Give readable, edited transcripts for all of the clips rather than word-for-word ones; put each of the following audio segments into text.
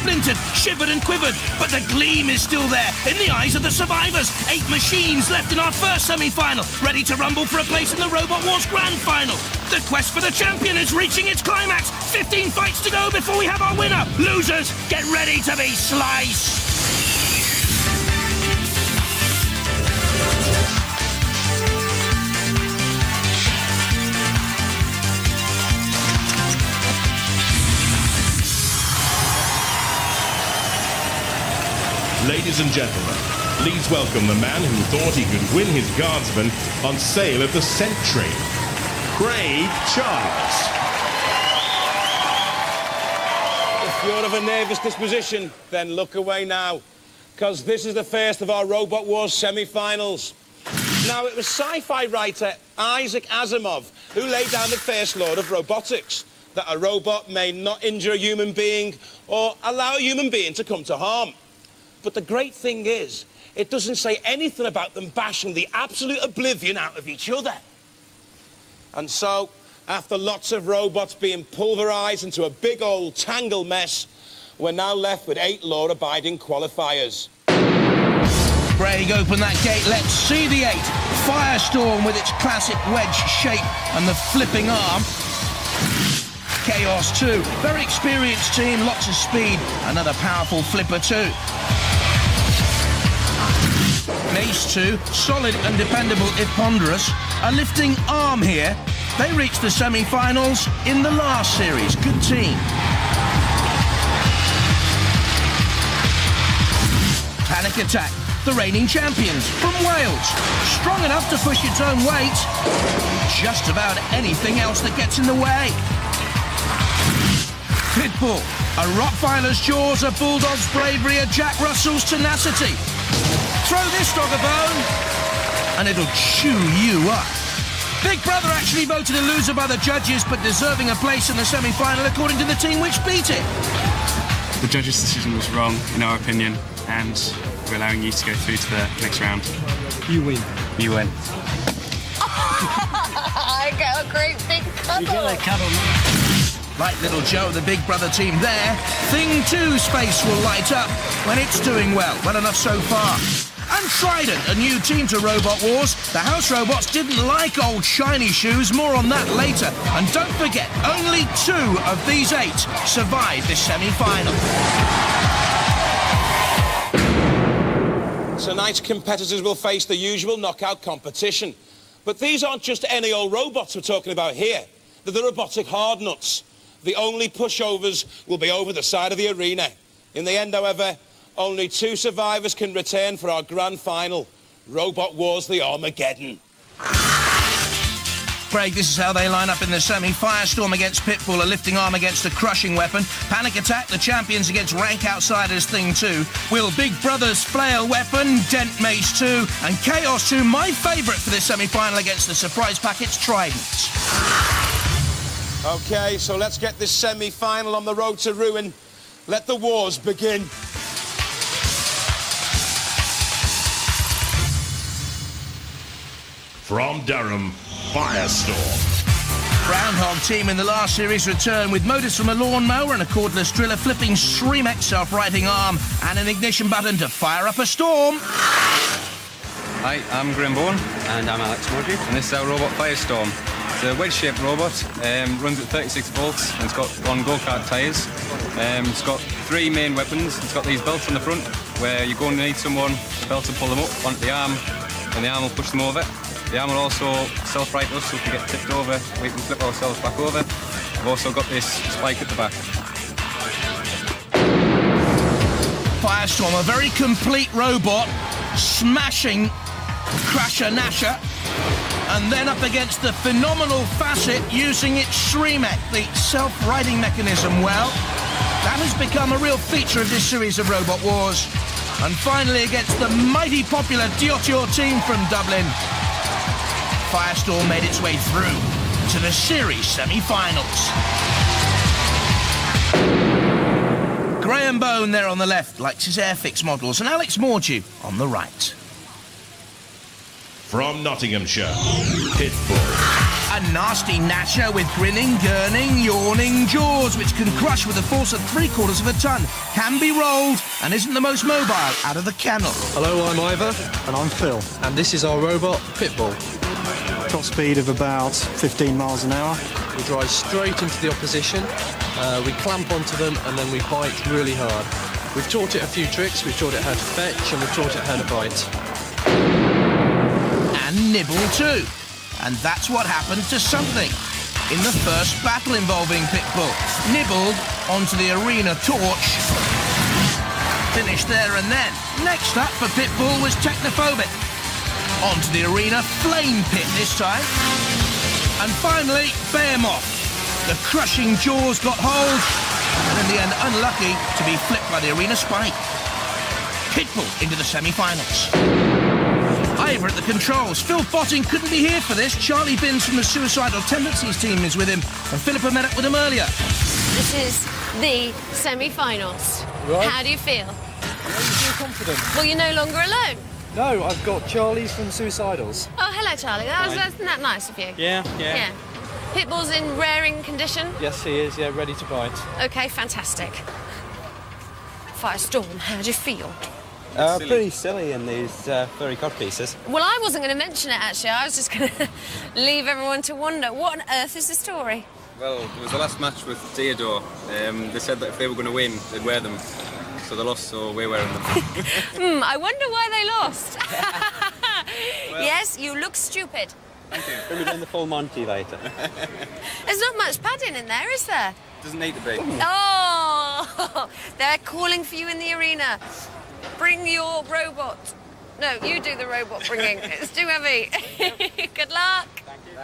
splintered, shivered and quivered, but the gleam is still there in the eyes of the survivors. 8 machines left in our first semi-final, ready to rumble for a place in the Robot Wars Grand Final. The quest for the champion is reaching its climax. 15 fights to go before we have our winner. Losers, get ready to be sliced. Ladies and gentlemen, please welcome the man who thought he could win his guardsman on sale of the century, Craig Charles. If you're of a nervous disposition, then look away now, because this is the first of our Robot Wars semi-finals. Now, it was sci-fi writer Isaac Asimov who laid down the first law of robotics, that a robot may not injure a human being or allow a human being to come to harm. But the great thing is, it doesn't say anything about them bashing the absolute oblivion out of each other. And so, after lots of robots being pulverised into a big old tangled mess, we're now left with 8 law-abiding qualifiers. Craig, open that gate, let's see the 8. Firestorm with its classic wedge shape and the flipping arm. Chaos 2, very experienced team, lots of speed, another powerful flipper too. Mace 2, solid and dependable if ponderous. A lifting arm here. They reached the semi-finals in the last series. Good team. Panic Attack, the reigning champions from Wales. Strong enough to push its own weight. Just about anything else that gets in the way. Pitbull, a Rottweiler's jaws, a Bulldog's bravery, a Jack Russell's tenacity. Throw this dog a bone, and it'll chew you up. Big Brother actually voted a loser by the judges, but deserving a place in the semi-final according to the team which beat it. The judges' decision was wrong, in our opinion, and we're allowing you to go through to the next round. You win. You win. I got a great big cuddle. You got a cuddle. Like little Joe, the Big Brother team there. Thing 2 space will light up when it's doing well. Well enough so far. And Trident, a new team to Robot Wars. The house robots didn't like old shiny shoes. More on that later. And don't forget, only 2 of these 8 survived this semi-final. Tonight's competitors will face the usual knockout competition. But these aren't just any old robots we're talking about here. They're the robotic hard nuts. The only pushovers will be over the side of the arena. In the end, however, only 2 survivors can return for our grand final. Robot Wars the Armageddon. Craig, this is how they line up in the semi. Firestorm against Pitbull, a lifting arm against a crushing weapon. Panic Attack, the champions against rank outsiders Thing 2. Will Big Brother's flail weapon dent Mace 2? And Chaos 2, my favourite for this semi-final against the surprise packets Trident. OK, so let's get this semi-final on the road to ruin. Let the wars begin. From Durham, Firestorm. Groundhog team in the last series return with motors from a lawnmower and a cordless driller, flipping Shremek self-righting arm and an ignition button to fire up a storm. Hi, I'm Grimborn. And I'm Alex Mudry. And this is our robot Firestorm. It's a wedge-shaped robot, runs at 36 volts, and it's got 1 go-kart tyres. It's got 3 main weapons. It's got these belts on the front, where you're going to need someone, the belt to pull them up onto the arm, and the arm will push them over. The arm will also self-right us, so if we get tipped over, we can flip ourselves back over. We've also got this spike at the back. Firestorm, a very complete robot, smashing Crasher Nasher, and then up against the phenomenal Facet using its Shremek, the self-righting mechanism. Well, that has become a real feature of this series of Robot Wars. And finally against the mighty popular Diotio team from Dublin, Firestorm made its way through to the series semi-finals. Graham Bone there on the left likes his Airfix models, and Alex Mordew on the right. From Nottinghamshire, Pitbull. A nasty gnasher with grinning, gurning, yawning jaws, which can crush with a force of 3/4 of a ton, can be rolled, and isn't the most mobile out of the kennel. Hello, I'm Ivor. And I'm Phil. And this is our robot, Pitbull. Top speed of about 15 miles an hour. We drive straight into the opposition, we clamp onto them, and then we bite really hard. We've taught it a few tricks. We've taught it how to fetch, and we've taught it how to bite. And nibble too. And that's what happened to something in the first battle involving Pitbull. Nibbled onto the arena torch. Finished there and then. Next up for Pitbull was Technophobic. Onto the arena flame pit this time. And finally, Behemoth. The crushing jaws got hold, and in the end unlucky to be flipped by the arena spike. Pitbull into the semi-finals. Ivor at the controls. Phil Botting couldn't be here for this. Charlie Binns from the Suicidal Tendencies team is with him, and Philippa met up with him earlier. This is the semi-finals. Right. How do you feel? You feel confident? Well, you're no longer alone. No, I've got Charlie from Suicidals. Oh, hello, Charlie. Isn't that nice of you? Yeah. Pitbull's in raring condition. Yes, he is, ready to bite. Okay, fantastic. Firestorm, how do you feel? Pretty silly in these furry cod pieces. Well, I wasn't going to mention it, actually. I was just going to leave everyone to wonder. What on earth is the story? Well, it was the last match with Theodore. They said that if they were going to win, they'd wear them. So they lost, so we're wearing them. I wonder why they lost. Well, yes, you look stupid. Thank you. We'll be doing the full Monty later. There's not much padding in there, is there? Doesn't need to be. Oh, they're calling for you in the arena. Bring your robot. No, you do the robot bringing. It's too heavy. Good luck. Thank you.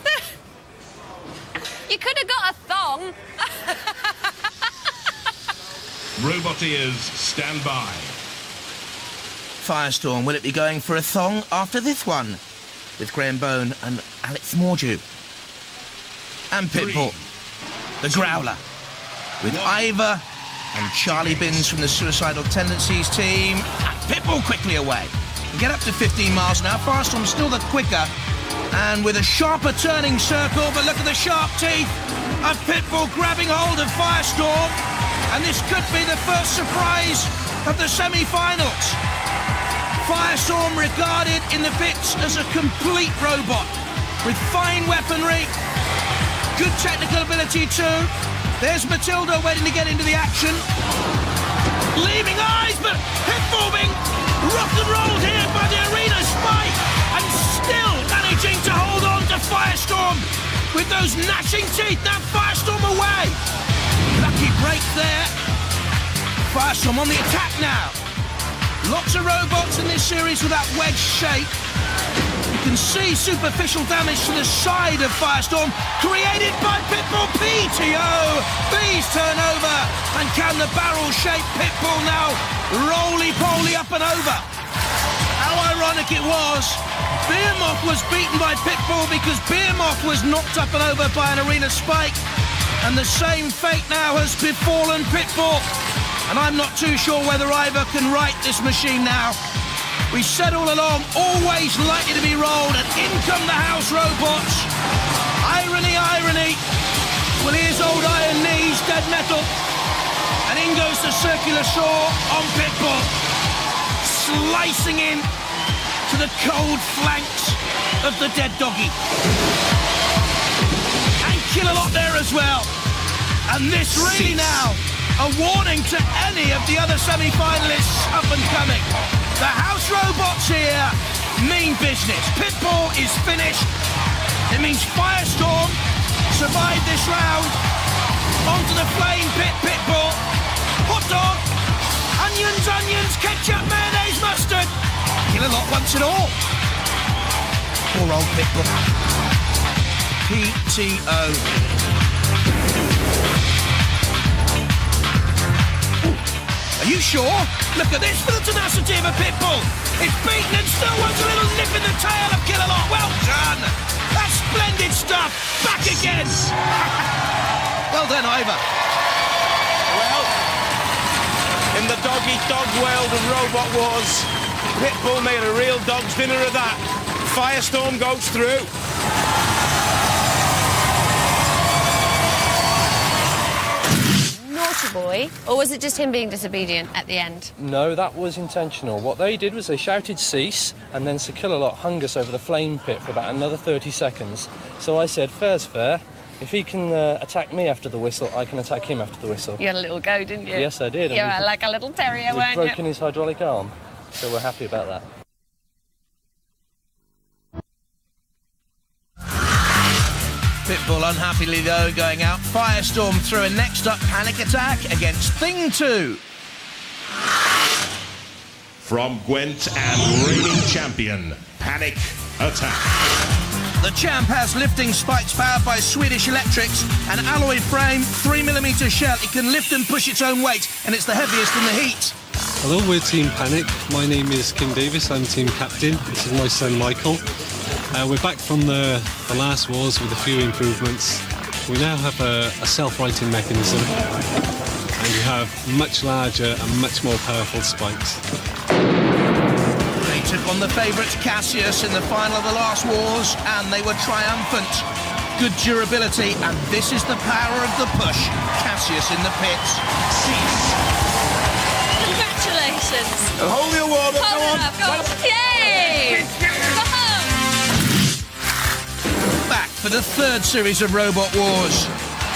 Thanks. You could have got a thong. Roboteers, stand by. Firestorm, will it be going for a thong after this one? With Graham Bone and Alex Mordew. And Pitbull, the Growler. With Ivor and Charlie Binns from the Suicidal Tendencies team. And Pitbull quickly away. We get up to 15 miles an hour. Firestorm's still the quicker. And with a sharper turning circle, but look at the sharp teeth of Pitbull grabbing hold of Firestorm. And this could be the first surprise of the semi-finals. Firestorm regarded in the pits as a complete robot with fine weaponry, good technical ability too. There's Matilda waiting to get into the action. Leaving eyes, but Pitbull being rock and rolled here by the arena spike and still managing to hold on to Firestorm with those gnashing teeth. Now Firestorm away. Lucky break there. Firestorm on the attack now. Lots of robots in this series with that wedge shape. You can see superficial damage to the side of Firestorm created by Pitbull. PTO. Bees turn over. And can the barrel-shaped Pitbull now roly-poly up and over? How ironic it was. Behemoth was beaten by Pitbull because Behemoth was knocked up and over by an arena spike. And the same fate now has befallen Pitbull. And I'm not too sure whether Ivor can right this machine now. We said all along, always likely to be rolled, and in come the house robots. Irony, irony. Well, here's old Iron Knees, dead metal. And in goes the circular saw on Pitbull. Slicing in to the cold flanks of the dead doggy. And kill a lot there as well. And this really now a warning to any of the other semi-finalists up and coming. The house robots here mean business. Pitbull is finished. It means Firestorm survived this round. Onto the flame pit, Pitbull. Hot dog. Onions, ketchup, mayonnaise, mustard. Kill a lot once and all. Poor old Pitbull. PTO. Are you sure? Look at this for the tenacity of a Pitbull. It's beaten and still wants a little nip in the tail of Killalot. Well done. That's splendid stuff. Back again. Well done, Ivor. Well, in the dog-eat-dog world of Robot Wars, Pitbull made a real dog's dinner of that. Firestorm goes through. Naughty boy. Or was it just him being disobedient at the end? No, that was intentional. What they did was they shouted cease, and then Sir Killalot hung us over the flame pit for about another 30 seconds. So I said, fair's fair. If he can attack me after the whistle, I can attack him after the whistle. You had a little go, didn't you? Yes, I did. You were like a little terrier, weren't you? We've broken his hydraulic arm, so we're happy about that. Pitbull unhappily though going out. Firestorm through, and next up Panic Attack against Thing 2. From Gwent and reigning champion, Panic Attack. The champ has lifting spikes powered by Swedish Electrics, an alloy frame, 3mm shell. It can lift and push its own weight, and it's the heaviest in the heat. Hello, we're Team Panic. My name is Kim Davis, I'm team captain. This is my son Michael. We're back from the last wars with a few improvements. We now have a self-righting mechanism, and we have much larger and much more powerful spikes. They took on the favourites Cassius in the final of the last wars, and they were triumphant. Good durability, and this is the power of the push. Cassius in the pits. Congratulations. Hold your water, Hold it up, go on. Yay! Come on. Back for the third series of Robot Wars.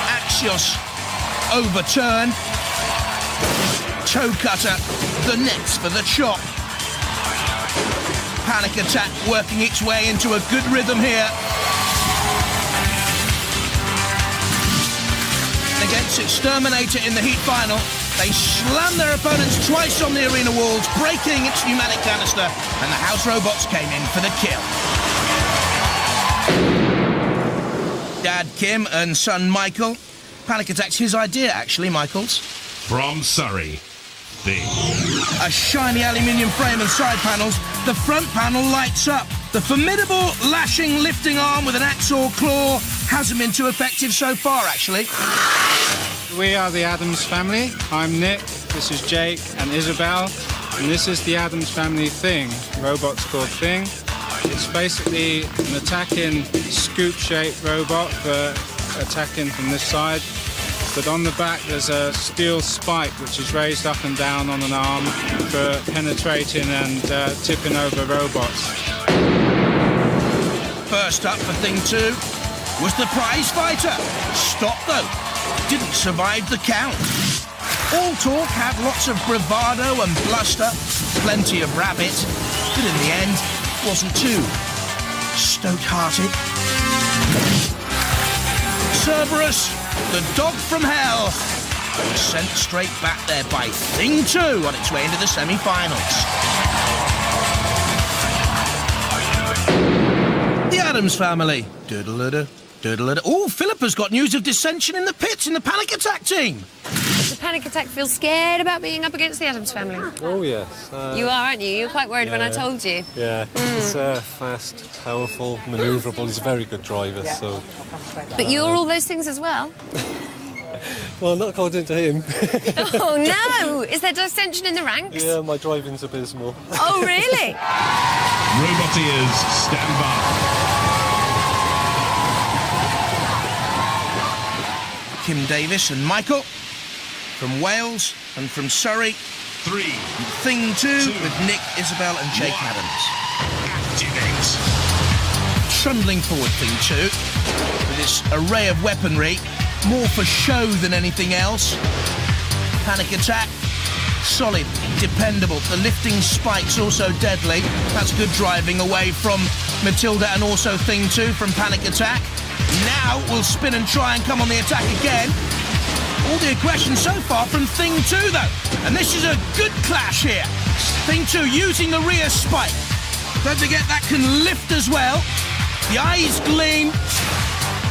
Axios, overturn. Toe cutter, the nets for the chop. Panic Attack working its way into a good rhythm here. Against Exterminator in the heat final, they slammed their opponents twice on the arena walls, breaking its pneumatic canister, and the house robots came in for the kill. Dad Kim and son Michael. Panic Attack's his idea, actually, Michael's. From Surrey, Thing. A shiny aluminium frame and side panels. The front panel lights up. The formidable lashing lifting arm with an axe or claw hasn't been too effective so far, actually. We are the Addams family. I'm Nick, this is Jake and Isabel, and this is the Addams family Thing. Robot's called Thing. It's basically an attacking scoop-shaped robot for attacking from this side, but on the back there's a steel spike which is raised up and down on an arm for penetrating and tipping over robots. First up for Thing 2 was the prize fighter. Stopped though. Didn't survive the count. All talk had lots of bravado and bluster, plenty of rabbit, but in the end wasn't too stoke-hearted. Cerberus, the dog from hell, was sent straight back there by Thing 2 on its way into the semi-finals. The Addams family. Doodle-doo, doodle-doo. Oh, Philippa's got news of dissension in the pits in the Panic Attack team. Does the Panic Attack feel scared about being up against the Addams family? Oh, yes. You are, aren't you? You were quite worried when I told you. Yeah, he's fast, powerful, manoeuvrable. He's a very good driver, so... But you're all those things as well? Well, not according to him. Oh, no! Is there dissension in the ranks? Yeah, my driving's abysmal. Oh, really? Roboteers, stand by. Kim Davis and Michael from Wales and from Surrey. 3, Thing 2 with Nick, Isabel and Jake Adams. activate. Trundling forward Thing 2 with this array of weaponry, more for show than anything else. Panic Attack, solid, dependable. The lifting spikes also deadly. That's good driving away from Matilda and also Thing 2 from Panic Attack. Now we'll spin and try and come on the attack again. All the aggression so far from Thing 2 though. And this is a good clash here. Thing 2 using the rear spike. Don't forget that can lift as well. The eyes gleam.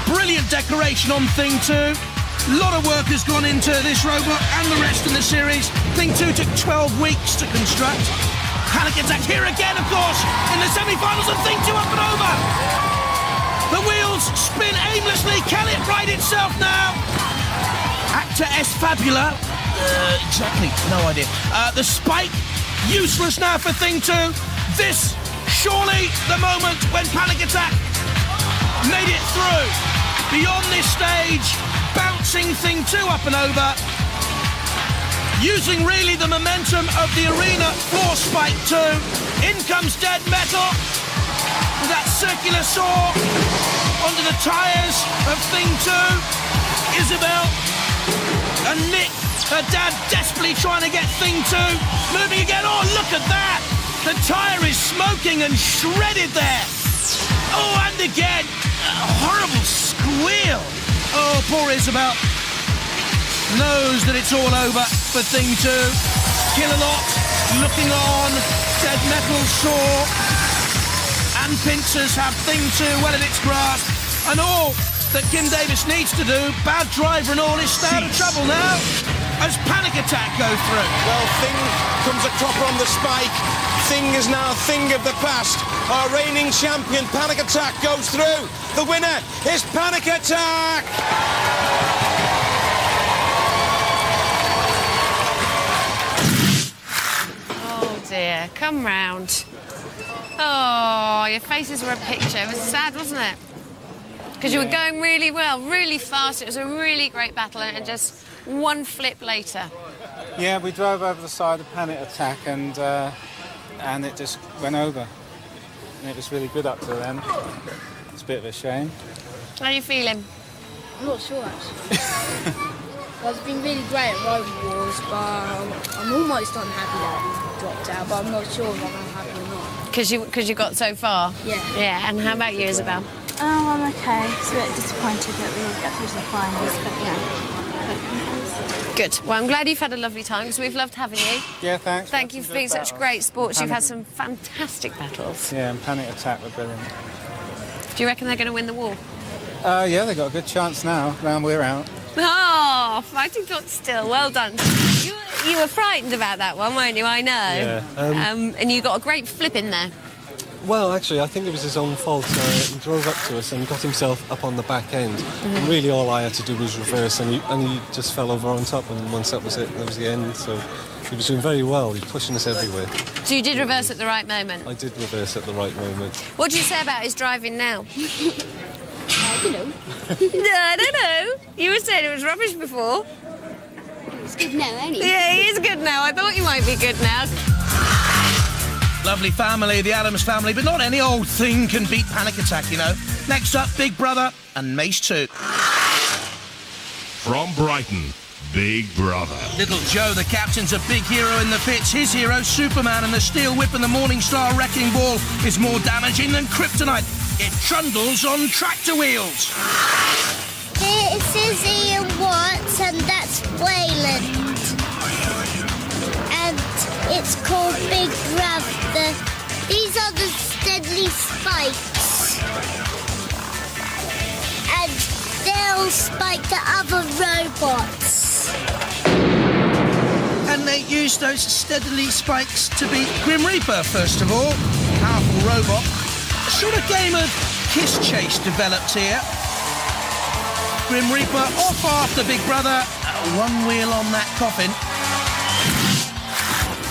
Brilliant decoration on Thing 2. A lot of work has gone into this robot and the rest of the series. Thing 2 took 12 weeks to construct. Panic Attack here again, of course, in the semi-finals, and Thing 2 up and over. The wheels spin aimlessly. Can it ride itself now? Actor S. Fabula. Exactly, no idea. The spike, useless now for Thing 2. This Surely the moment when Panic Attack made it through. Beyond this stage, bouncing Thing 2 up and over. Using really the momentum of the arena for Spike 2. In comes Dead Metal with that circular saw onto the tyres of Thing 2. Isabel and Nick, her dad, desperately trying to get Thing 2 moving again. Oh, look at that! The tyre is smoking and shredded there. Oh, and again, a horrible squeal. Oh, poor Isabel. Knows that it's all over for Thing 2. Killalot looking on. Dead Metal saw. And Pincers have Thing 2 well in its grasp. And all that Kim Davis needs to do, bad driver and all, is stay out of trouble now as Panic Attack go through. Well, Thing comes a cropper on the spike. Thing is now a thing of the past. Our reigning champion, Panic Attack, goes through. The winner is Panic Attack! Oh dear, come round. Oh, your faces were a picture. It was sad, wasn't it? Because you were going really well, really fast. It was a really great battle, and just one flip later. Yeah, we drove over the side of Panic Attack and it just went over. And it was really good up to then. It's a bit of a shame. How are you feeling? I'm not sure, actually. Well, it's been really great at Rover Wars, but I'm almost unhappy that we dropped out, but I'm not sure if I'm unhappy or not. Because you got so far? Yeah. Yeah, and how about you, Isabel? Oh, I'm okay. It's a bit disappointed that we didn't get through to the finals, but yeah. Good. Well, I'm glad you've had a lovely time, because we've loved having you. Yeah, thanks. Thank you for being such great sports. You've had some fantastic battles. Yeah, and Panic Attack were brilliant. Do you reckon they're going to win the war? Yeah, they've got a good chance now, round we're out. Oh, fighting thoughts still. Well done. You were frightened about that one, weren't you? I know. Yeah. And you got a great flip in there. Well, actually, I think it was his own fault. He drove up to us and got himself up on the back end. And really, all I had to do was reverse, and he just fell over on top. And once that was it, that was the end. So he was doing very well. He was pushing us everywhere. So you did reverse at the right moment? I did reverse at the right moment. What do you say about his driving now? I don't know. No, I don't know. You were saying it was rubbish before. It's good now, anyway. Yeah, he is good now. I thought he might be good now. Lovely family, the Addams family, but not any old thing can beat Panic Attack, you know. Next up, Big Brother and Mace 2. From Brighton, Big Brother. Little Joe, the captain's a big hero in the pits. His hero, Superman, and the steel whip and the Morning Star wrecking ball is more damaging than kryptonite. It trundles on tractor wheels. This is Ian Watts, and that's Wayland. And it's called Big Brother. These are the deadly spikes. And they'll spike the other robots. And they use those steadily spikes to beat Grim Reaper, first of all. Powerful robot. A sort of game of kiss chase developed here. Grim Reaper off after Big Brother. One wheel on that coffin.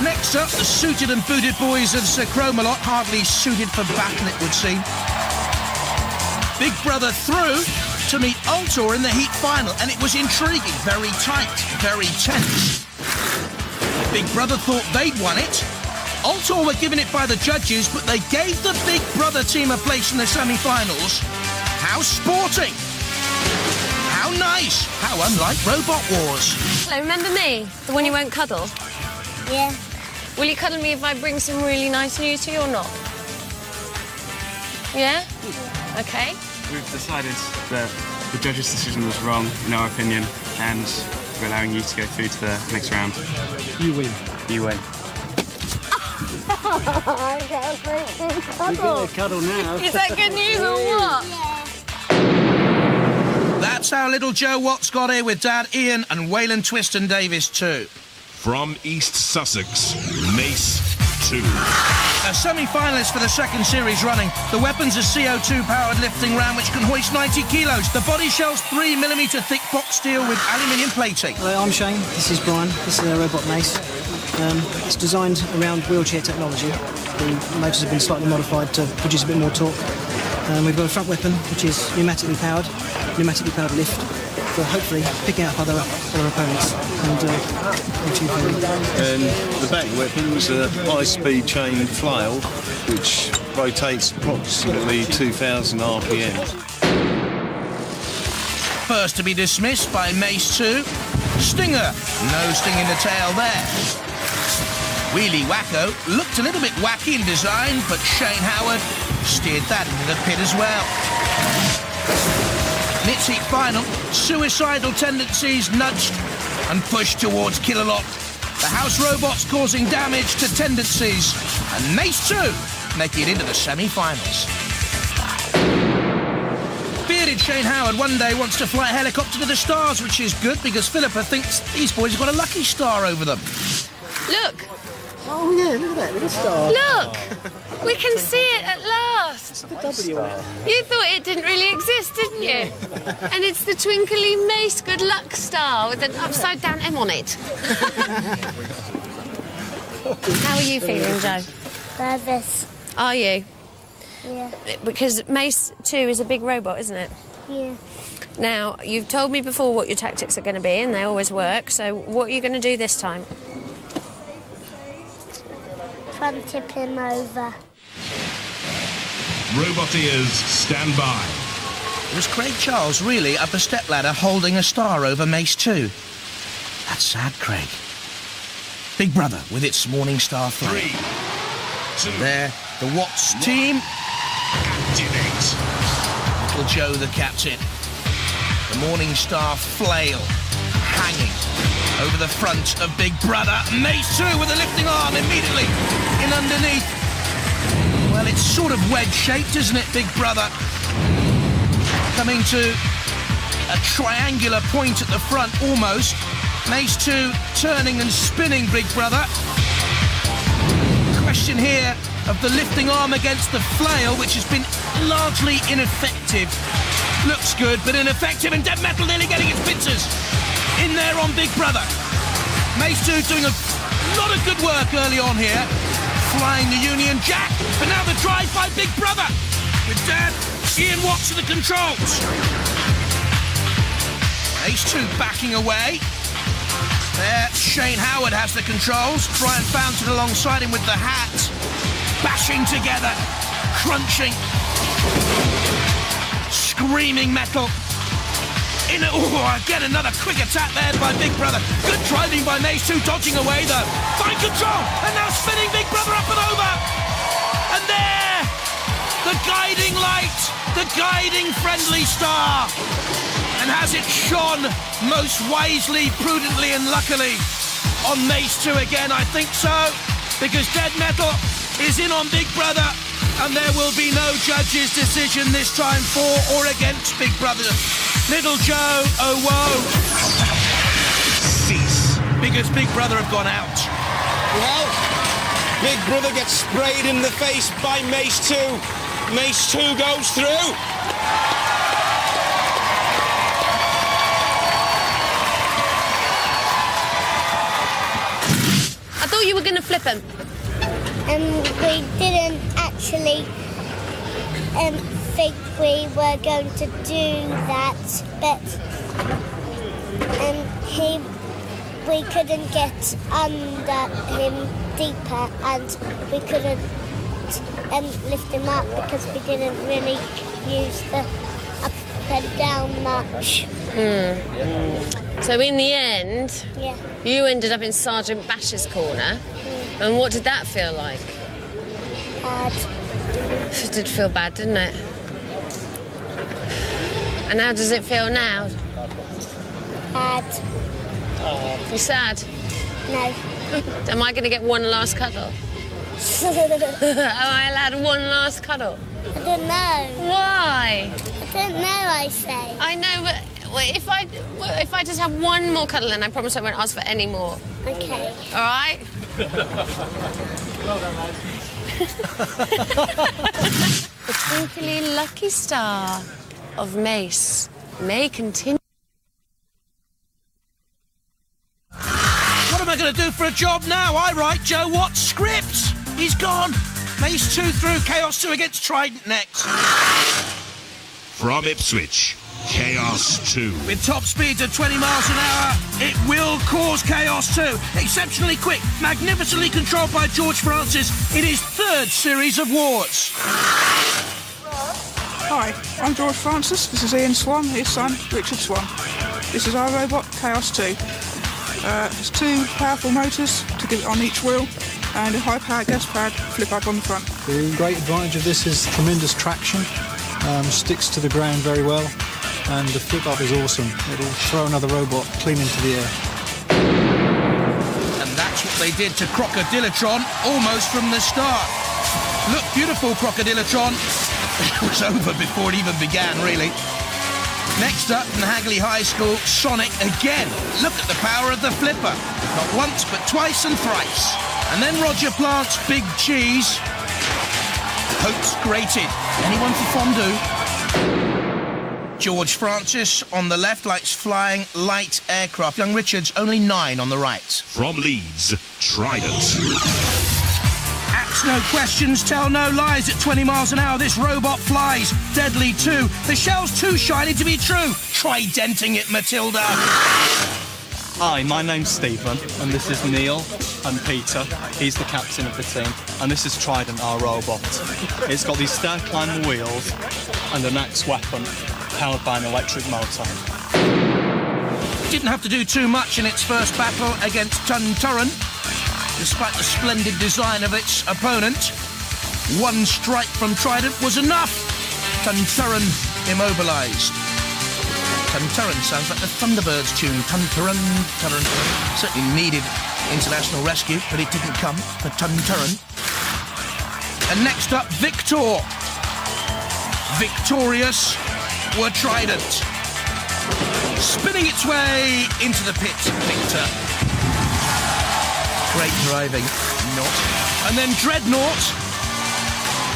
Next up, the suited and booted boys of Sir Chromalot, hardly suited for battle, it would seem. Big Brother through to meet Ultor in the heat final, and it was intriguing, very tight, very tense. Big Brother thought they'd won it. Ultor were given it by the judges, but they gave the Big Brother team a place in the semi-finals. How sporting! How nice! How unlike Robot Wars. Hello, remember me? The one you won't cuddle? Yeah. Will you cuddle me if I bring some really nice news to you or not? Yeah? Okay. We've decided that the judges' decision was wrong, in our opinion, and we're allowing you to go through to the next round. You win. You win. I can't bring him cuddle. We're getting a cuddle now. Is that good news or what? Yeah. That's how little Joe Watts got here with Dad Ian and Waylon Twiston Davis too. From East Sussex, Mace 2. A semi-finalist for the second series running. The weapon's a CO2-powered lifting ram which can hoist 90 kilos. The body shell's 3mm thick box steel with aluminium plating. Hello, I'm Shane. This is Brian. This is a robot Mace. It's designed around wheelchair technology. The motors have been slightly modified to produce a bit more torque. We've got a front weapon, which is pneumatically powered lift, for hopefully picking up other opponents and the back weapon was a high-speed chain flail, which rotates approximately 2,000 RPM. First to be dismissed by Mace 2. Stinger, no sting in the tail there. Wheelie Wacko looked a little bit wacky in design, but Shane Howard steered that into the pit as well. Nitzy final, suicidal tendencies nudged and pushed towards Killalot. The house robots causing damage to tendencies, and Mace 2 making it into the semi-finals. Bearded Shane Howard one day wants to fly a helicopter to the stars, which is good because Philippa thinks these boys have got a lucky star over them. Look! Oh yeah, look at that little star. Look! We can see it at last. The W. You thought it didn't really exist, didn't you? And it's the twinkly Mace good luck star with an upside-down M on it. How are you feeling, Joe? Nervous. Are you? Yeah. Because Mace 2 is a big robot, isn't it? Yeah. Now, you've told me before what your tactics are going to be, and they always work, so what are you going to do this time? Try and tip him over. Roboteers, stand by. It was Craig Charles really up a stepladder holding a star over Mace 2. That's sad, Craig. Big Brother with its Morning Star flag. 3, 2, there, the Watts team. activate. Little Joe, the captain. The Morning Star flail hanging over the front of Big Brother. Mace 2 with a lifting arm immediately in underneath. Well, it's sort of wedge-shaped, isn't it, Big Brother? Coming to a triangular point at the front, almost. Mace 2 turning and spinning Big Brother. Question here of the lifting arm against the flail, which has been largely ineffective. Looks good, but ineffective, and Dead Metal nearly getting its pincers in there on Big Brother. Mace 2 doing a lot of good work early on here, flying the Union Jack, but now the drive by Big Brother with Dad, Ian Watts at the controls. Mace 2 backing away. There, Shane Howard has the controls. Brian Fountain alongside him with the hat. Bashing together, crunching, screaming metal. Again another quick attack there by Big Brother. Good driving by Mace 2, dodging away though. Fine control, and now spinning Big Brother up and over. And there, the guiding light, the guiding friendly star. And has it shone most wisely, prudently and luckily on Mace 2 again? I think so, because Dead Metal is in on Big Brother, and there will be no judge's decision this time for or against Big Brother. Little Joe, oh whoa. Cease. Because Big Brother have gone out. Well, Big Brother gets sprayed in the face by Mace 2. Mace 2 goes through. I thought you were going to flip him. We didn't actually think we were going to do that, but we couldn't get under him deeper, and we couldn't lift him up because we didn't really use the up and down much. So in the end, Yeah. you ended up in Sergeant Bash's corner. And what did that feel like? Bad. It did feel bad, didn't it? And how does it feel now? Bad. You sad? No. Am I going to get one last cuddle? Am I allowed one last cuddle? I don't know. Why? I don't know, I say. I know, but if I just have one more cuddle, then I promise I won't ask for any more. Okay. All right? Well done, lads. The twinkly lucky star of Mace may continue. What am I going to do for a job now? I write Joe Watts' scripts. He's gone. Mace 2 through, Chaos 2 against Trident next. From Ipswich, Chaos 2. With top speeds of 20 miles an hour, it will cause Chaos 2. Exceptionally quick, magnificently controlled by George Francis in his third series of wars. Hi, I'm George Francis. This is Ian Swan, his son, Richard Swan. This is our robot, Chaos 2. It has two powerful motors to give it on each wheel and a high-powered gas pad flip up on the front. The great advantage of this is tremendous traction, sticks to the ground very well, and the flip up is awesome. It'll throw another robot clean into the air. And that's what they did to Crocodilotron almost from the start. Look, beautiful Crocodilotron. It was over before it even began, really. Next up from the Hagley High School, Sonic again. Look at the power of the flipper. Not once, but twice and thrice. And then Roger Plant's Big Cheese. Hopes grated. Anyone for fondue? George Francis on the left likes flying light aircraft. Young Richard's only 9 on the right. From Leeds, Trident. Ask no questions, tell no lies. At 20 miles an hour, this robot flies. Deadly too. The shell's too shiny to be true. Try denting it, Matilda. Hi, my name's Stephen, and this is Neil and Peter. He's the captain of the team, and this is Trident, our robot. It's got these stair-climb wheels and an axe weapon powered by an electric motor. Didn't have to do too much in its first battle against Tunturan, despite the splendid design of its opponent. One strike from Trident was enough. Tunturan immobilised. Tunturan sounds like the Thunderbirds tune. Tunturan, Tunturan. Certainly needed international rescue, but it didn't come for Tunturan. And next up, Victor. Victorious were Trident. Spinning its way into the pit, Victor. Great driving, not. And then Dreadnought.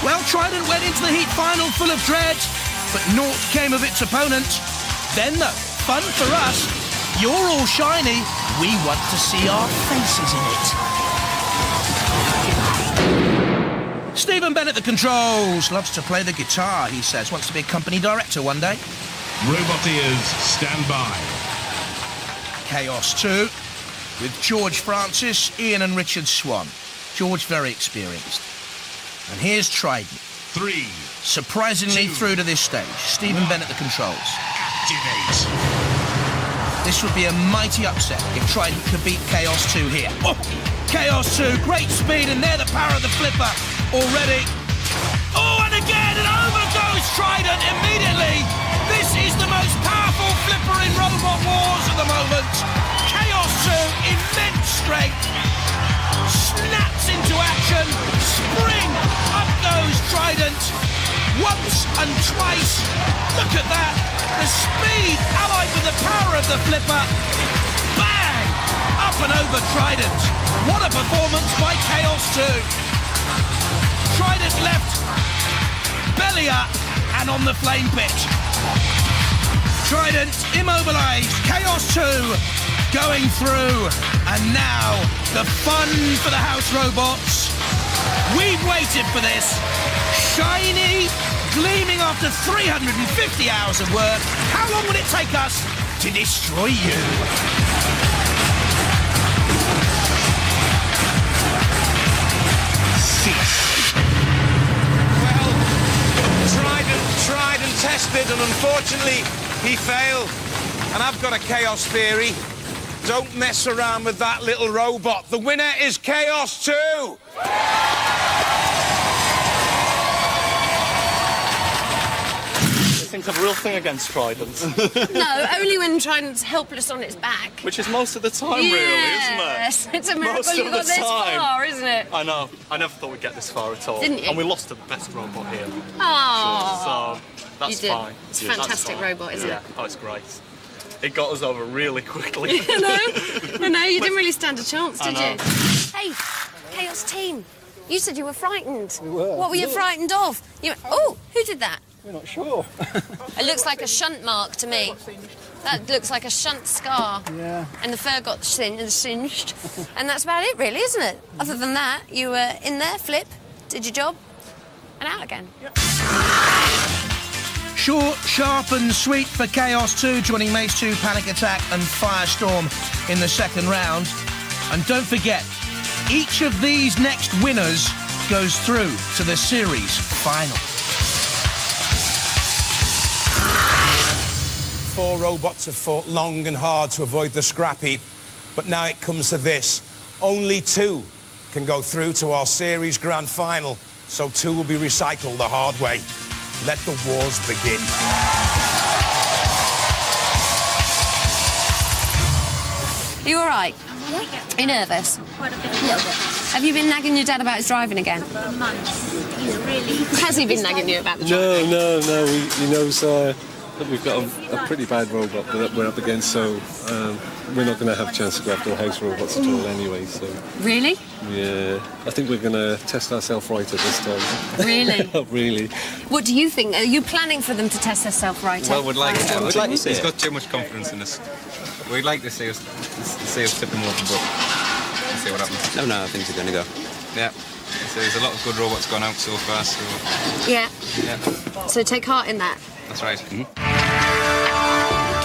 Well, Trident went into the heat final full of dread, but naught came of its opponent. Then, though, fun for us. You're all shiny. We want to see our faces in it. Stephen Bennett, the controls. Loves to play the guitar, he says. Wants to be a company director one day. Roboteers, stand by. Chaos 2. With George Francis, Ian and Richard Swan. George very experienced. And here's Trident. 3. Surprisingly 2, through to this stage. Stephen Bennett, the controls. Activate. This would be a mighty upset if Trident could beat Chaos 2 here. Oh, Chaos 2, great speed, and there the power of the flipper already. Oh, and again, and over goes Trident immediately. This is the most powerful flipper in Robot Wars at the moment. Chaos 2, immense strength. Snaps into action. Spring, up goes Trident. Once and twice. Look at that. The speed allied with the power of the flipper. Bang! Up and over Trident. What a performance by Chaos 2. Trident left belly up and on the flame pitch. Trident immobilised. Chaos 2 going through. And now the fun for the house robots. We've waited for this. Shiny, gleaming after 350 hours of work. How long will it take us to destroy you? Well, tried and tested, and unfortunately, he failed. And I've got a chaos theory. Don't mess around with that little robot. The winner is Chaos 2! Seems to have a real thing against Trident. No, only when Trident's helpless on its back. Which is most of the time, really, isn't it? Yes, it's a miracle Most you of got the this time. far, isn't it? I know. I never thought we'd get this far at all. Didn't you? And we lost to the best robot here. Aww. So that's You did. fine. It's a Yeah, that's fantastic fine. robot, isn't yeah. it? Oh, it's great. It got us over really quickly. I know, you didn't really stand a chance, did I you? know. Hey, Chaos team, you said you were frightened. We were. What were you frightened of? Oh, who did that? We're not sure. It looks like a shunt mark to me. That looks like a shunt scar. Yeah. And the fur got singed. And that's about it, really, isn't it? Other than that, you were in there, Flip. did your job, and out again. Short, sharp and sweet for Chaos 2, joining Mace 2, Panic Attack and Firestorm in the second round. And don't forget, each of these next winners goes through to the series final. 4 robots have fought long and hard to avoid the scrap heap, but now it comes to this. Only 2 can go through to our series grand final, so 2 will be recycled the hard way. Let the wars begin. Are you all right? Yeah. Are you nervous? Quite a little bit. Have you been nagging your dad about his driving again? For months. He's really... Has he been nagging you about the driving? No. He knows that we've got a pretty bad robot that we're up against, so we're not going to have a chance to go after the house robots at all anyway, so... Really? Yeah. I think we're going to test ourselves right at this time. Really? Really. What do you think? Are you planning for them to test themselves right? Well, we'd like to. He's got too much confidence in us. We'd like to see us tip him over, but we'll see what happens. No, things are going to go. Yeah. So there's a lot of good robots gone out so far, so... Yeah. Yeah. So take heart in that. That's right.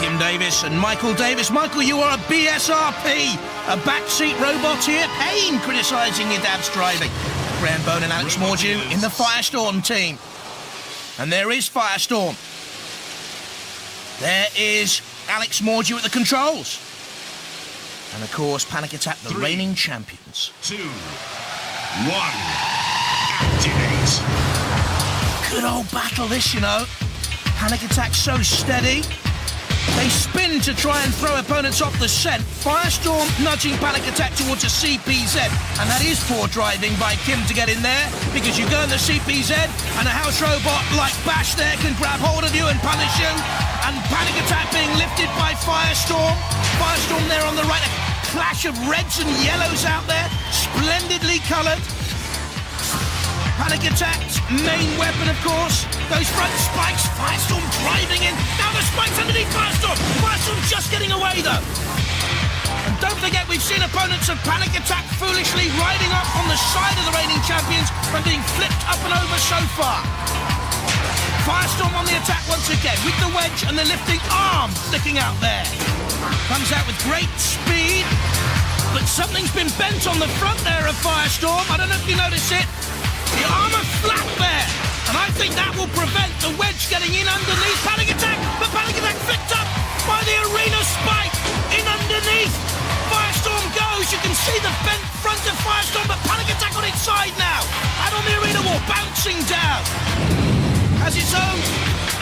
Kim Davis and Michael Davis. Michael, you are a BSRP, a backseat robot here. Pain criticising your dad's driving. Graham Bone and Alex Mordew in the Firestorm team. And there is Firestorm. There is Alex Mordew at the controls. And of course, Panic Attack, the reigning champions. 2, 1, activate. Good old battle this, you know. Panic Attack so steady. They spin to try and throw opponents off the scent. Firestorm nudging Panic Attack towards a CPZ. And that is poor driving by Kim to get in there, because you go in the CPZ and a house robot like Bash there can grab hold of you and punish you. And Panic Attack being lifted by Firestorm. Firestorm there on the right. A clash of reds and yellows out there. Splendidly coloured. Panic Attack's main weapon, of course, those front spikes. Firestorm driving in. Now the spikes underneath Firestorm. Firestorm's just getting away, though. And don't forget, we've seen opponents of Panic Attack foolishly riding up on the side of the reigning champions and being flipped up and over so far. Firestorm on the attack once again with the wedge and the lifting arm sticking out there. Comes out with great speed, but something's been bent on the front there of Firestorm. I don't know if you notice it. The armour flat there, and I think that will prevent the wedge getting in underneath Panic Attack, but Panic Attack flicked up by the arena spike in underneath. Firestorm goes, you can see the bent front of Firestorm, but Panic Attack on its side now, and on the arena wall, bouncing down. Has its own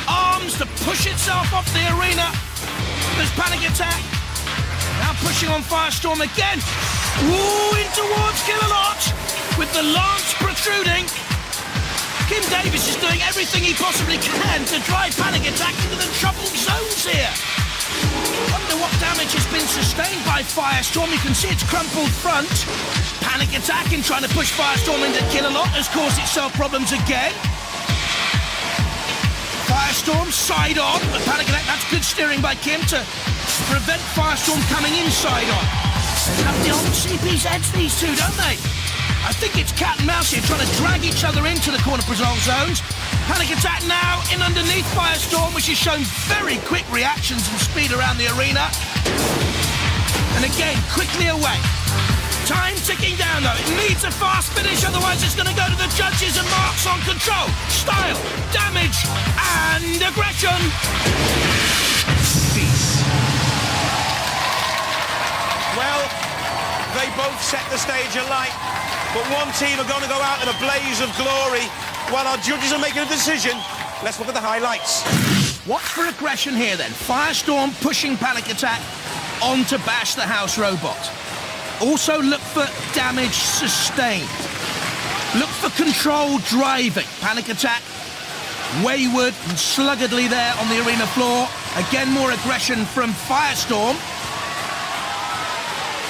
arms to push itself off the arena. There's Panic Attack, now pushing on Firestorm again. Ooh, in towards Kill-A-Lot, with the lance protruding. Kim Davis is doing everything he possibly can to drive Panic Attack into the troubled zones here. Wonder what damage has been sustained by Firestorm. You can see its crumpled front. Panic Attack in trying to push Firestorm into Kill-A-Lot has caused itself problems again. Firestorm side on, but Panic Attack, that's good steering by Kim to prevent Firestorm coming inside on. They have the old CPZs, these two, don't they? I think it's cat and mouse here, trying to drag each other into the corner patrol zones. Panic Attack now in underneath Firestorm, which has shown very quick reactions and speed around the arena. And again, quickly away. Time ticking down, though. It needs a fast finish, otherwise it's going to go to the judges and marks on control, style, damage, and aggression. Peace. Well, they both set the stage alight, but one team are going to go out in a blaze of glory while our judges are making a decision. Let's look at the highlights. Watch for aggression here, then. Firestorm pushing Panic Attack onto Bash the house robot. Also look for damage sustained. Look for controlled driving. Panic Attack wayward and sluggardly there on the arena floor. Again, more aggression from Firestorm.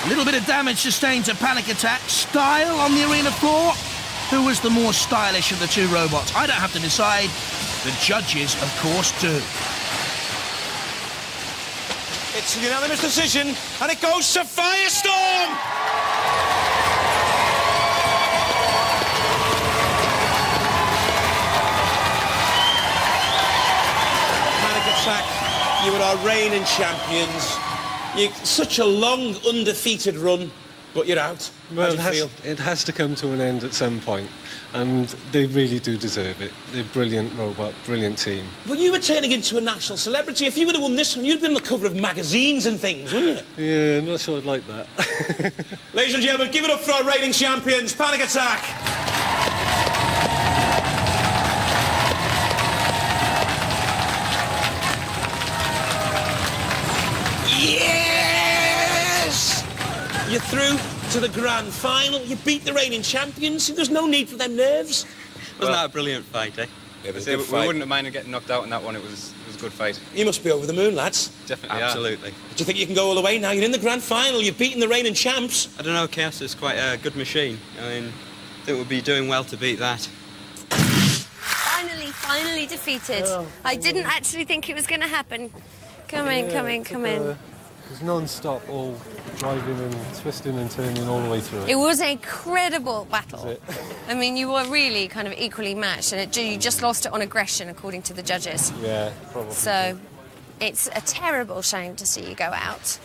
A little bit of damage sustained to Panic Attack. Style on the arena floor. Who was the more stylish of the two robots? I don't have to decide. The judges, of course, do. It's a unanimous decision, and it goes to Firestorm! Attack, you were our reigning champions. Such a long, undefeated run, but you're out. Well, How do you feel? it has to come to an end at some point, and they really do deserve it. They're brilliant robot, brilliant team. Well, you were turning into a national celebrity. If you would have won this one, you'd been on the cover of magazines and things, wouldn't you? Yeah, I'm not sure I'd like that. Ladies and gentlemen, give it up for our reigning champions, Panic Attack. Yes! You're through to the grand final. You beat the reigning champions. There's no need for them nerves. Wasn't that a brilliant fight, eh? It was we a good fight. wouldn't have minded getting knocked out in that one. It was a good fight. You must be over the moon, lads. Definitely, Absolutely. Do you think you can go all the way now? You're in the grand final. You've beaten the reigning champs. I don't know, Chaos is quite a good machine. I mean, I think we'll be doing well to beat that. Finally defeated. I didn't actually think it was going to happen. Come in. It was non-stop, all driving and twisting and turning all the way through it. It was an incredible battle. I mean, you were really kind of equally matched, and you just lost it on aggression, according to the judges. Yeah, probably. So, it's a terrible shame to see you go out.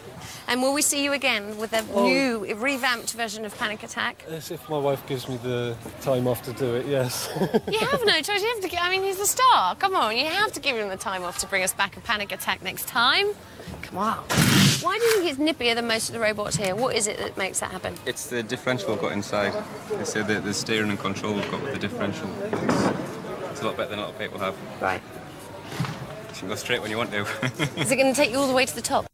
And will we see you again with a new, revamped version of Panic Attack? Yes, if my wife gives me the time off to do it, yes. You have no choice. You have to. I mean, he's the star. Come on, you have to give him the time off to bring us back a Panic Attack next time. Come on. Why do you think it's nippier than most of the robots here? What is it that makes that happen? It's the differential we've got inside. They say that the steering and control we've got with the differential. It's a lot better than a lot of people have. Right. You can go straight when you want to. Is it going to take you all the way to the top?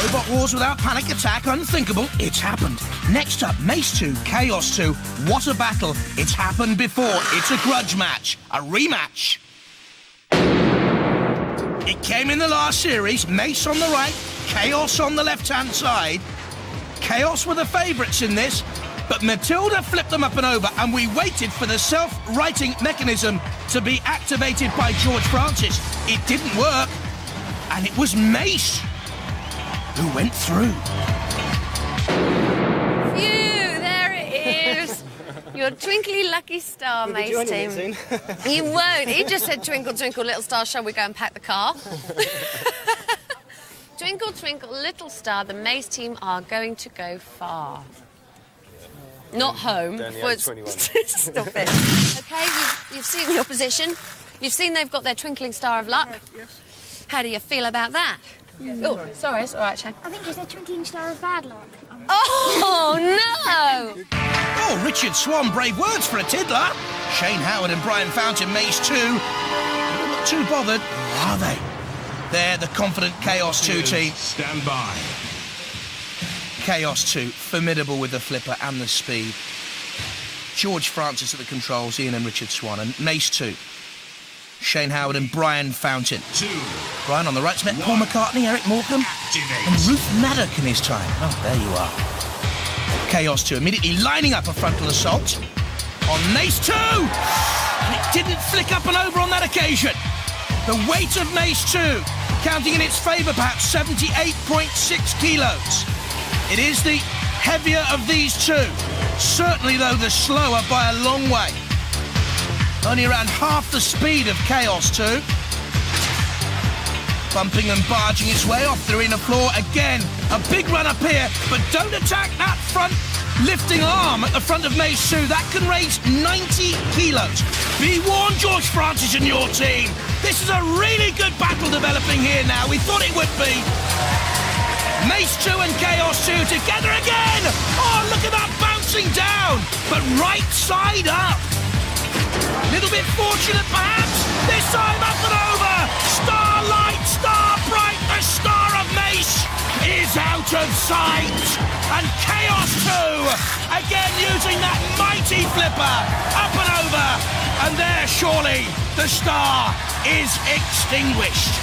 Robot Wars without Panic Attack, unthinkable. It's happened. Next up, Mace 2, Chaos 2. What a battle. It's happened before. It's a grudge match. A rematch. It came in the last series. Mace on the right, Chaos on the left-hand side. Chaos were the favourites in this, but Matilda flipped them up and over, and we waited for the self-righting mechanism to be activated by George Francis. It didn't work, and it was Mace who went through. Phew, there it is. Your twinkly lucky star, Mace team. You won't. He just said, twinkle, twinkle, little star, shall we go and pack the car? Twinkle, twinkle, little star, the Mace team are going to go far. Not home. Stop it. OK, you've seen the opposition. You've seen they've got their twinkling star of luck. How do you feel about that? Oh, sorry, it's all right, Shane. I think it's a twinkling star of bad luck. Oh, no! Oh, Richard Swan, brave words for a tiddler. Shane Howard and Brian Fountain, Mace 2. Not too bothered, are they? They're the confident Chaos 2 team. Stand by. Chaos 2, formidable with the flipper and the speed. George Francis at the controls, Ian and Richard Swan, and Mace 2. Shane Howard and Brian Fountain. Brian on the right's met Paul McCartney, Eric Morecambe, and Ruth Maddock in his time. Oh, there you are. Chaos 2 immediately lining up a frontal assault on Mace 2! And it didn't flick up and over on that occasion. The weight of Mace 2, counting in its favour perhaps 78.6 kilos. It is the heavier of these two. Certainly, though, the slower by a long way. Only around half the speed of Chaos 2. Bumping and barging its way off the arena floor again. A big run up here, but don't attack that front lifting arm at the front of Mace 2. That can raise 90 kilos. Be warned, George Francis and your team. This is a really good battle developing here now. We thought it would be. Mace 2 and Chaos 2 together again. Oh, look at that bouncing down, but right side up. Little bit fortunate, perhaps. This time up and over. Starlight, star bright, the star of Mace is out of sight. And Chaos 2, again using that mighty flipper, up and over. And there, surely, the star is extinguished.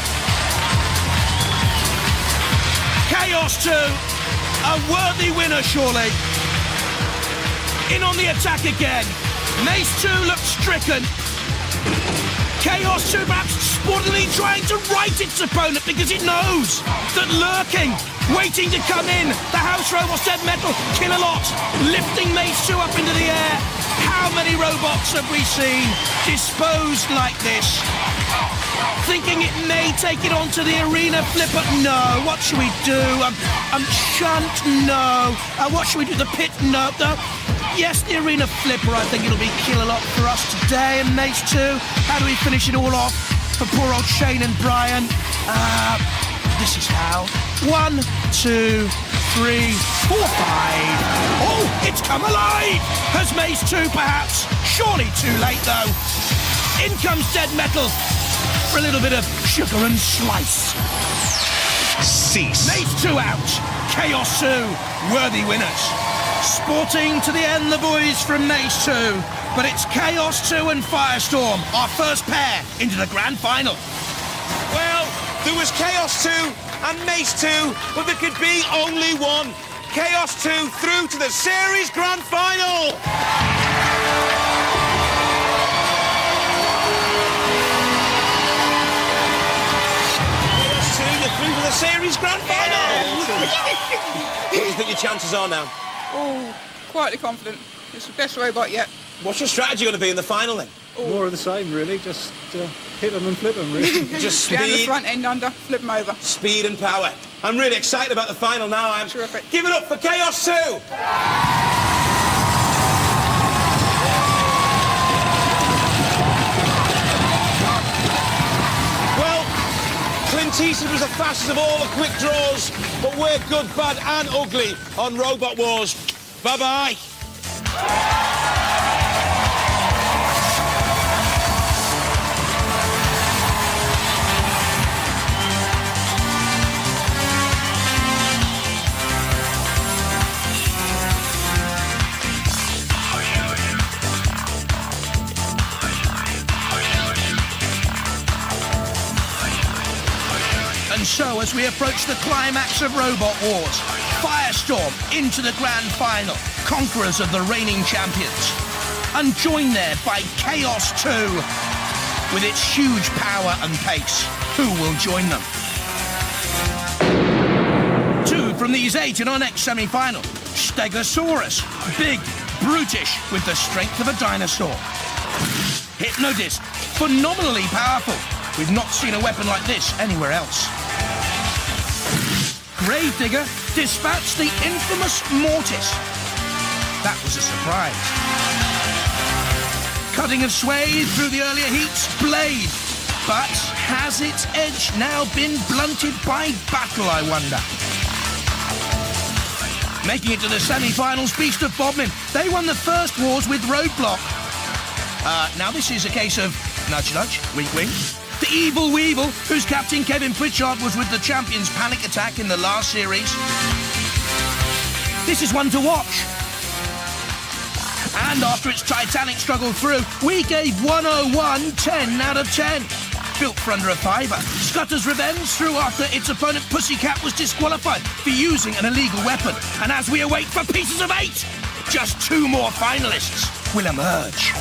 Chaos 2, a worthy winner, surely. In on the attack again. Mace 2 looks stricken. Chaos 2 perhaps sportily trying to right its opponent because it knows that lurking, waiting to come in, the house robot's dead metal, Kill-A-Lot, lifting Mace 2 up into the air. How many robots have we seen disposed like this? Thinking it may take it onto the arena flipper? No. What should we do? Shunt? No. What should we do? The pit? No. Yes, the arena flipper. I think it'll be kill a lot for us today. And Mace 2. How do we finish it all off for poor old Shane and Brian? This is how. 1, 2, 3, 4, 5. Oh, it's come alive! Has Mace 2 perhaps? Surely too late though. In comes Dead Metal for a little bit of sugar and slice. Cease. Mace 2 out. Chaos 2, worthy winners. Sporting to the end the boys from Mace 2, but it's Chaos 2 and Firestorm, our first pair into the grand final. Well, there was Chaos 2 and Mace 2, but there could be only one. Chaos 2 through to the series grand final. Chaos 2, you're through to the series grand final. What do you think your chances are now? Oh, quietly confident. It's the best robot yet. What's your strategy going to be in the final then? More of the same, really. Just hit them and flip them, really. Just Down the speed. front end under, flip them over. Speed and power. I'm really excited about the final now. I'm terrific. Give it up for Chaos 2! Well, Clint Eastwood was the fastest of all the quick draws, but we're good, bad and ugly on Robot Wars. Bye-bye. And so, as we approach the climax of Robot Wars, Firestorm into the grand final, conquerors of the reigning champions. And joined there by Chaos 2, with its huge power and pace. Who will join them? 2 from these 8 in our next semi-final. Stegosaurus, big, brutish, with the strength of a dinosaur. Hypnodisc, phenomenally powerful. We've not seen a weapon like this anywhere else. Gravedigger dispatched the infamous Mortis. That was a surprise. Cutting a swathe through the earlier heats, Blade. But has its edge now been blunted by battle, I wonder? Making it to the semi-finals, Beast of Bodmin. They won the first wars with Roadblock. Now this is a case of nudge, nudge, wink, wink. The Evil Weevil, whose captain Kevin Pritchard was with the champions Panic Attack in the last series. This is one to watch. And after its titanic struggle through, we gave 101 10 out of 10. Built for under a fiver. Scutter's revenge through after its opponent Pussycat was disqualified for using an illegal weapon. And as we await for pieces of 8, just 2 more finalists will emerge.